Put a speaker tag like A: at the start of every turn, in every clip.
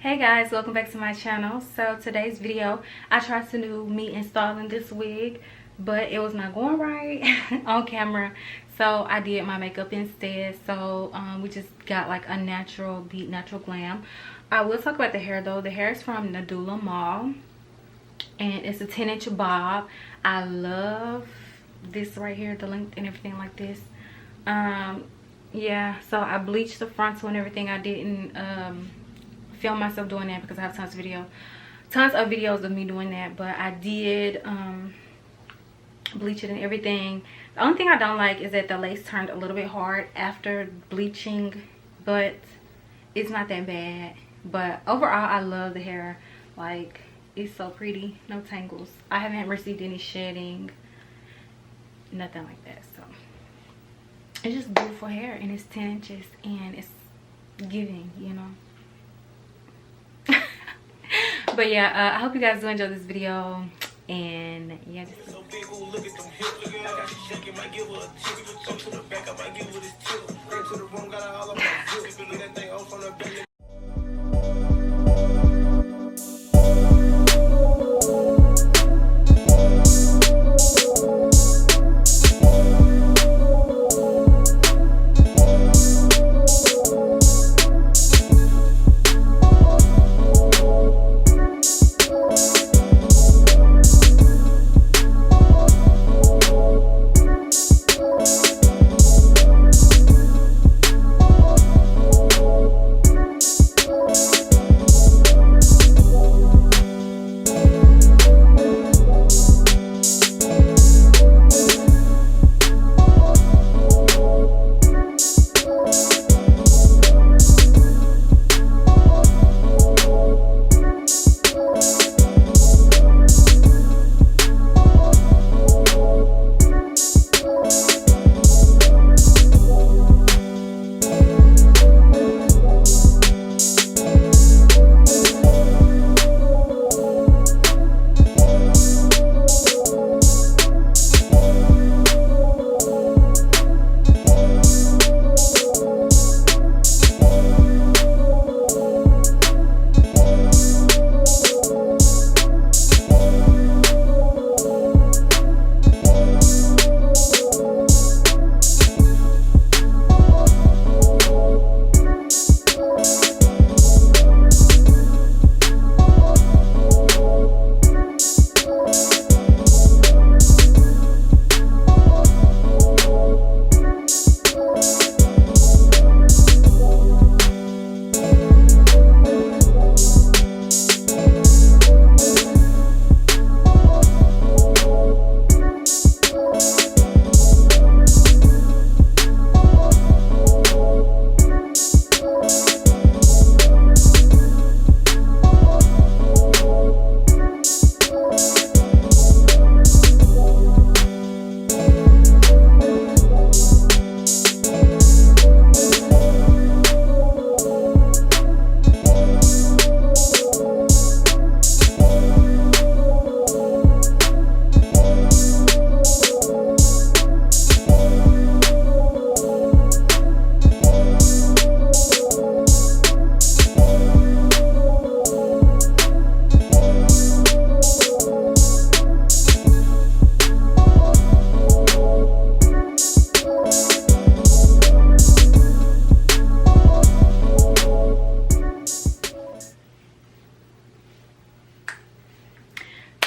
A: Hey guys, welcome back to my channel. So today's video, I tried to do me installing this wig, but it was not going right on camera, so I did my makeup instead. So we just got like a natural beat, natural glam. I will talk about the hair though. The hair is from Nadula Mall and it's a 10-inch bob. I love this right here, the length and everything like this. Yeah, so I bleached the frontal and everything. I didn't film myself doing that because I have tons of videos of me doing that, but I did bleach it and everything. The only thing I don't like is that the lace turned a little bit hard after bleaching, but it's not that bad. But overall, I love the hair. Like, it's so pretty, no tangles. I haven't received any shedding, nothing like that. So it's just beautiful hair, and it's 10 inches and it's giving, you know. But yeah, I hope you guys do enjoy this video, and yeah, just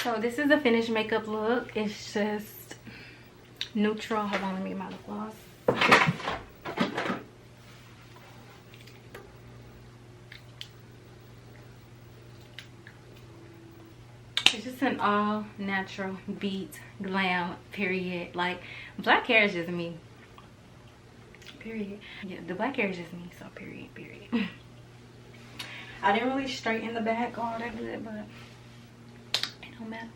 A: so this is the finished makeup look. It's just neutral. Hold on, let me get my lip gloss. It's just an all natural beat glam, period. Like, black hair is just me, period. Yeah, the black hair is just me, so period. I didn't really straighten the back all that good, but matter.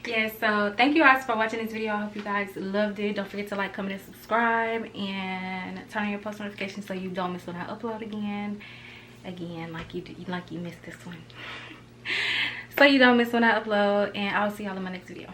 A: Yeah, so thank you guys for watching this video. I hope you guys loved it. Don't forget to like, comment, and subscribe, and turn on your post notifications so you don't miss when I upload again like you missed this one. So you don't miss when I upload, and I'll see y'all in my next video.